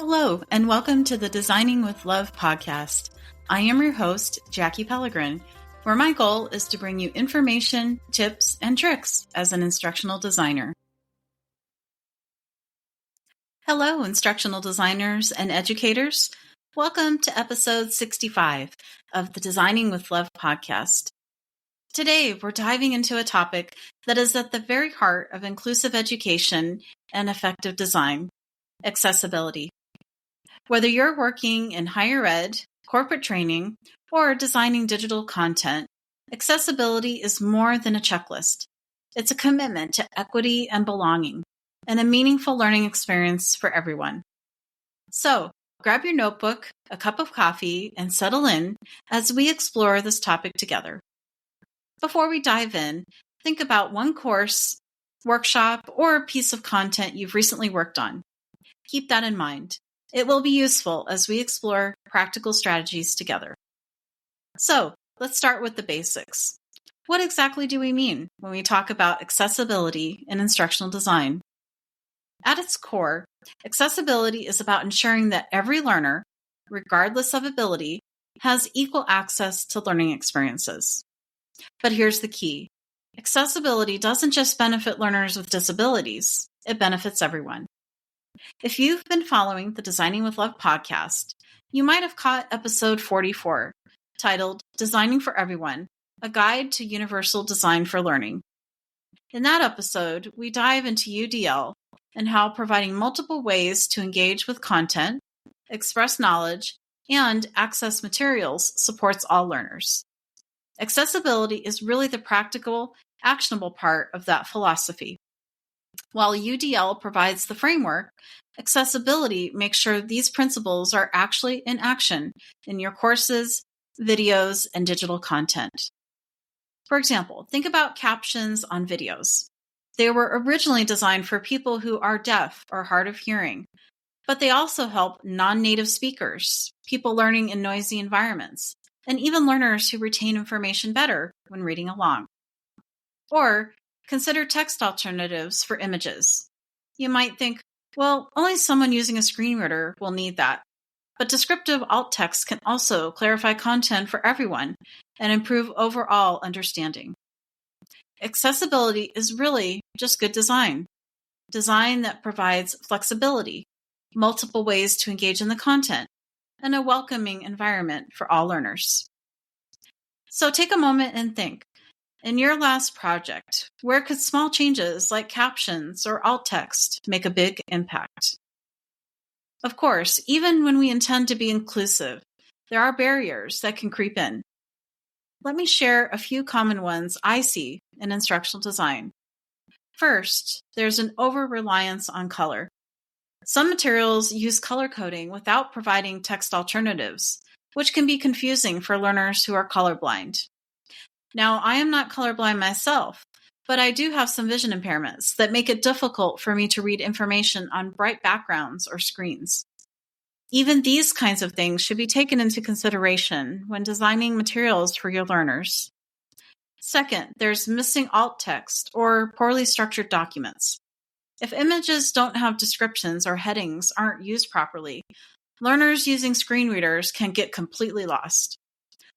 Hello, and welcome to the Designing with Love podcast. I am your host, Jackie Pellegrin, where my goal is to bring you information, tips, and tricks as an instructional designer. Hello, instructional designers and educators. Welcome to episode 65 of the Designing with Love podcast. Today, we're diving into a topic that is at the very heart of inclusive education and effective design: accessibility. Whether you're working in higher ed, corporate training, or designing digital content, accessibility is more than a checklist. It's a commitment to equity and belonging, and a meaningful learning experience for everyone. So, grab your notebook, a cup of coffee, and settle in as we explore this topic together. Before we dive in, think about one course, workshop, or piece of content you've recently worked on. Keep that in mind. It will be useful as we explore practical strategies together. So, let's start with the basics. What exactly do we mean when we talk about accessibility in instructional design? At its core, accessibility is about ensuring that every learner, regardless of ability, has equal access to learning experiences. But here's the key. Accessibility doesn't just benefit learners with disabilities, it benefits everyone. If you've been following the Designing with Love podcast, you might have caught episode 44, titled Designing for Everyone, A Guide to Universal Design for Learning. In that episode, we dive into UDL and how providing multiple ways to engage with content, express knowledge, and access materials supports all learners. Accessibility is really the practical, actionable part of that philosophy. While UDL provides the framework, accessibility makes sure these principles are actually in action in your courses, videos, and digital content. For example, think about captions on videos. They were originally designed for people who are deaf or hard of hearing, but they also help non-native speakers, people learning in noisy environments, and even learners who retain information better when reading along. Or consider text alternatives for images. You might think, well, only someone using a screen reader will need that. But descriptive alt text can also clarify content for everyone and improve overall understanding. Accessibility is really just good design. Design that provides flexibility, multiple ways to engage in the content, and a welcoming environment for all learners. So take a moment and think. In your last project, where could small changes like captions or alt text make a big impact? Of course, even when we intend to be inclusive, there are barriers that can creep in. Let me share a few common ones I see in instructional design. First, there's an over-reliance on color. Some materials use color coding without providing text alternatives, which can be confusing for learners who are colorblind. Now, I am not colorblind myself, but I do have some vision impairments that make it difficult for me to read information on bright backgrounds or screens. Even these kinds of things should be taken into consideration when designing materials for your learners. Second, there's missing alt text or poorly structured documents. If images don't have descriptions or headings aren't used properly, learners using screen readers can get completely lost.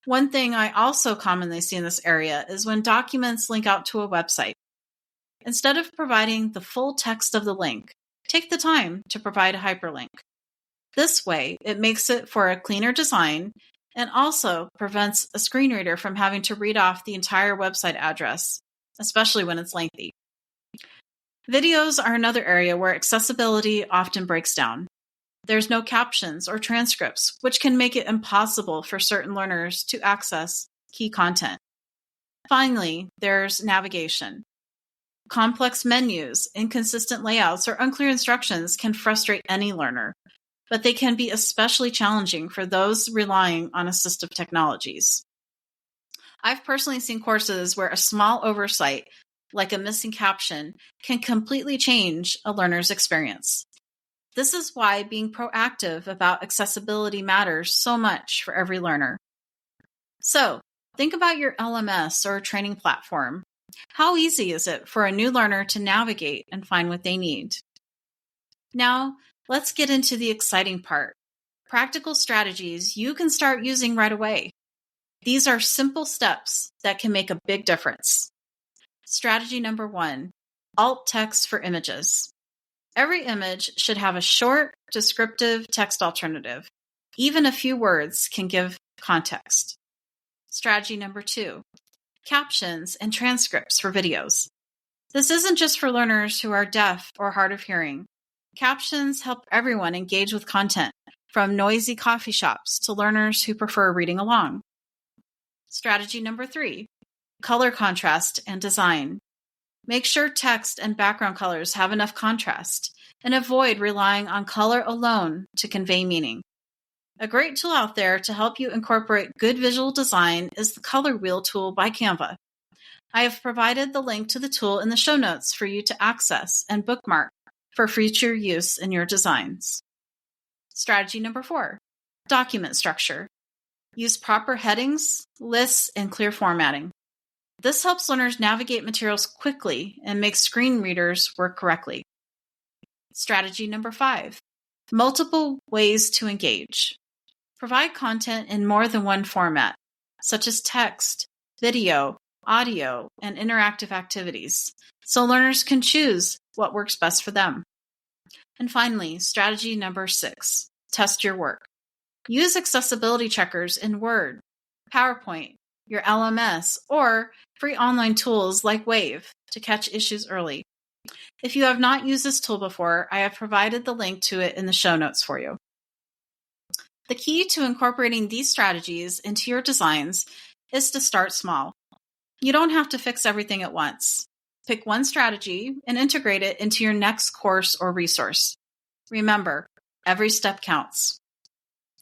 One thing I also commonly see in this area is when documents link out to a website. Instead of providing the full text of the link, take the time to provide a hyperlink. This way, it makes it for a cleaner design and also prevents a screen reader from having to read off the entire website address, especially when it's lengthy. Videos are another area where accessibility often breaks down. There's no captions or transcripts, which can make it impossible for certain learners to access key content. Finally, there's navigation. Complex menus, inconsistent layouts, or unclear instructions can frustrate any learner, but they can be especially challenging for those relying on assistive technologies. I've personally seen courses where a small oversight, like a missing caption, can completely change a learner's experience. This is why being proactive about accessibility matters so much for every learner. So, think about your LMS or training platform. How easy is it for a new learner to navigate and find what they need? Now, Let's get into the exciting part. Practical strategies you can start using right away. These are simple steps that can make a big difference. Strategy number 1, alt text for images. Every image should have a short, descriptive text alternative. Even a few words can give context. Strategy number 2, captions and transcripts for videos. This isn't just for learners who are deaf or hard of hearing. Captions help everyone engage with content, from noisy coffee shops to learners who prefer reading along. Strategy number 3, color contrast and design. Make sure text and background colors have enough contrast, and avoid relying on color alone to convey meaning. A great tool out there to help you incorporate good visual design is the Color Wheel tool by Canva. I have provided the link to the tool in the show notes for you to access and bookmark for future use in your designs. Strategy number 4, document structure. Use proper headings, lists, and clear formatting. This helps learners navigate materials quickly and makes screen readers work correctly. Strategy number 5, multiple ways to engage. Provide content in more than one format, such as text, video, audio, and interactive activities, so learners can choose what works best for them. And finally, strategy number 6, test your work. Use accessibility checkers in Word, PowerPoint, your LMS, or free online tools like Wave to catch issues early. If you have not used this tool before, I have provided the link to it in the show notes for you. The key to incorporating these strategies into your designs is to start small. You don't have to fix everything at once. Pick one strategy and integrate it into your next course or resource. Remember, every step counts.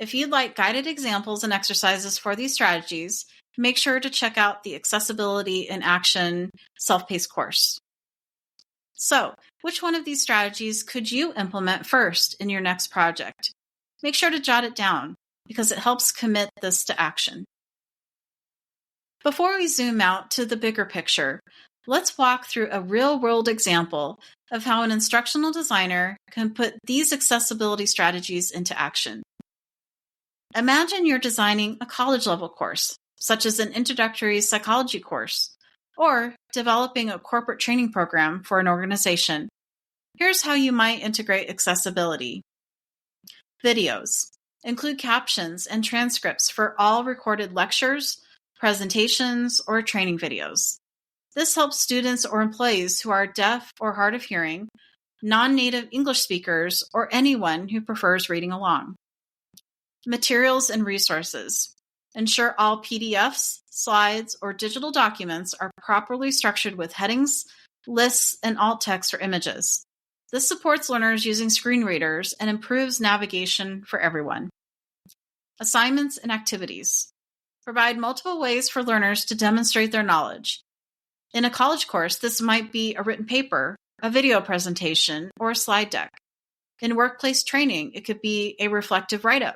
If you'd like guided examples and exercises for these strategies, make sure to check out the Accessibility in Action self-paced course. So, which one of these strategies could you implement first in your next project? Make sure to jot it down because it helps commit this to action. Before we zoom out to the bigger picture, let's walk through a real-world example of how an instructional designer can put these accessibility strategies into action. Imagine you're designing a college-level course, such as an introductory psychology course, or developing a corporate training program for an organization. Here's how you might integrate accessibility. Videos. Include captions and transcripts for all recorded lectures, presentations, or training videos. This helps students or employees who are deaf or hard of hearing, non-native English speakers, or anyone who prefers reading along. Materials and resources. Ensure all PDFs, slides, or digital documents are properly structured with headings, lists, and alt text for images. This supports learners using screen readers and improves navigation for everyone. Assignments and activities. Provide multiple ways for learners to demonstrate their knowledge. In a college course, this might be a written paper, a video presentation, or a slide deck. In workplace training, it could be a reflective write-up,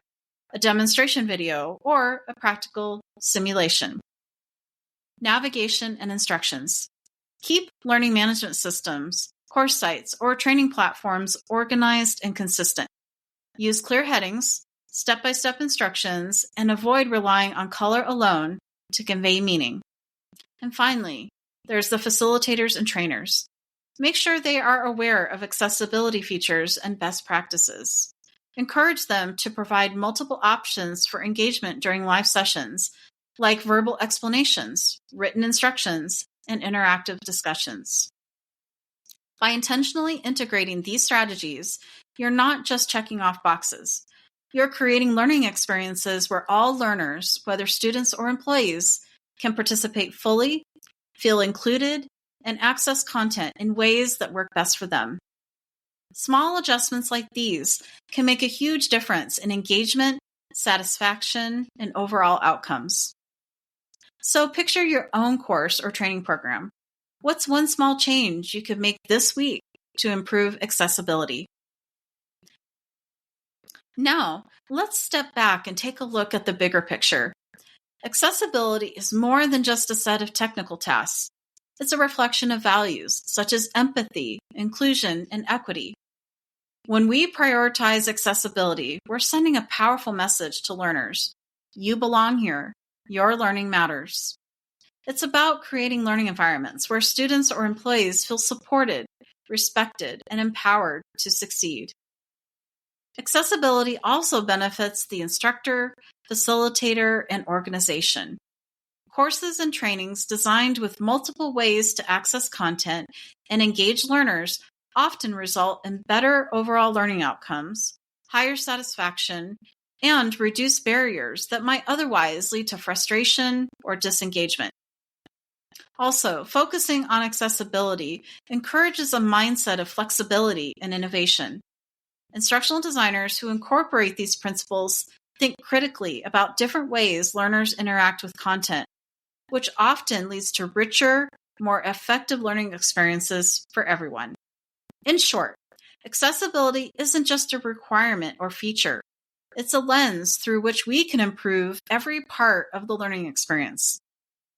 a demonstration video, or a practical simulation. Navigation and instructions. Keep learning management systems, course sites, or training platforms organized and consistent. Use clear headings, step-by-step instructions, and avoid relying on color alone to convey meaning. And finally, there's the facilitators and trainers. Make sure they are aware of accessibility features and best practices. Encourage them to provide multiple options for engagement during live sessions, like verbal explanations, written instructions, and interactive discussions. By intentionally integrating these strategies, you're not just checking off boxes. You're creating learning experiences where all learners, whether students or employees, can participate fully, feel included, and access content in ways that work best for them. Small adjustments like these can make a huge difference in engagement, satisfaction, and overall outcomes. So picture your own course or training program. What's one small change you could make this week to improve accessibility? Now, let's step back and take a look at the bigger picture. Accessibility is more than just a set of technical tasks. It's a reflection of values such as empathy, inclusion, and equity. When we prioritize accessibility, we're sending a powerful message to learners. You belong here. Your learning matters. It's about creating learning environments where students or employees feel supported, respected, and empowered to succeed. Accessibility also benefits the instructor, facilitator, and organization. Courses and trainings designed with multiple ways to access content and engage learners often result in better overall learning outcomes, higher satisfaction, and reduced barriers that might otherwise lead to frustration or disengagement. Also, focusing on accessibility encourages a mindset of flexibility and innovation. Instructional designers who incorporate these principles think critically about different ways learners interact with content, which often leads to richer, more effective learning experiences for everyone. In short, accessibility isn't just a requirement or feature. It's a lens through which we can improve every part of the learning experience.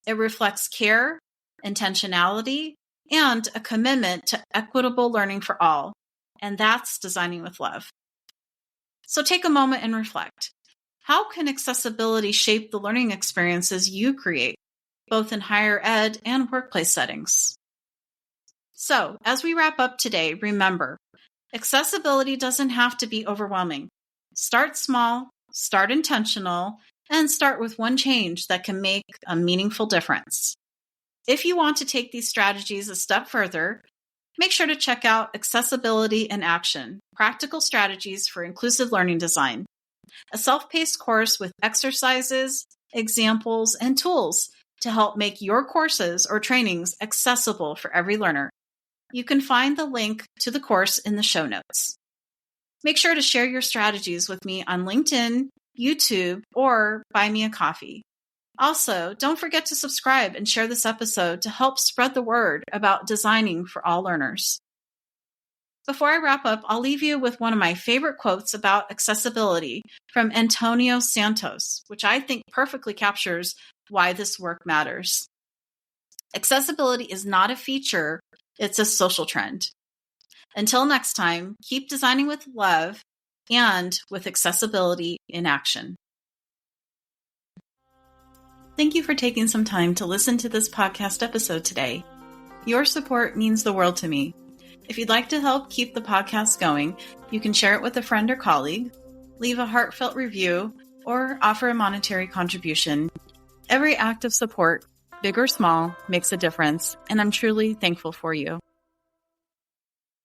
It reflects care, intentionality, and a commitment to equitable learning for all. And that's designing with love. So take a moment and reflect. How can accessibility shape the learning experiences you create, both in higher ed and workplace settings? So, as we wrap up today, remember, accessibility doesn't have to be overwhelming. Start small, start intentional, and start with one change that can make a meaningful difference. If you want to take these strategies a step further, make sure to check out Accessibility in Action, Practical Strategies for Inclusive Learning Design, a self-paced course with exercises, examples, and tools to help make your courses or trainings accessible for every learner. You can find the link to the course in the show notes. Make sure to share your strategies with me on LinkedIn, YouTube, or buy me a coffee. Also, don't forget to subscribe and share this episode to help spread the word about designing for all learners. Before I wrap up, I'll leave you with one of my favorite quotes about accessibility from Antonio Santos, which I think perfectly captures why this work matters. Accessibility is not a feature, it's a social trend. Until next time, keep designing with love and with accessibility in action. Thank you for taking some time to listen to this podcast episode today. Your support means the world to me. If you'd like to help keep the podcast going, you can share it with a friend or colleague, leave a heartfelt review, or offer a monetary contribution. Every act of support, big or small, makes a difference, and I'm truly thankful for you.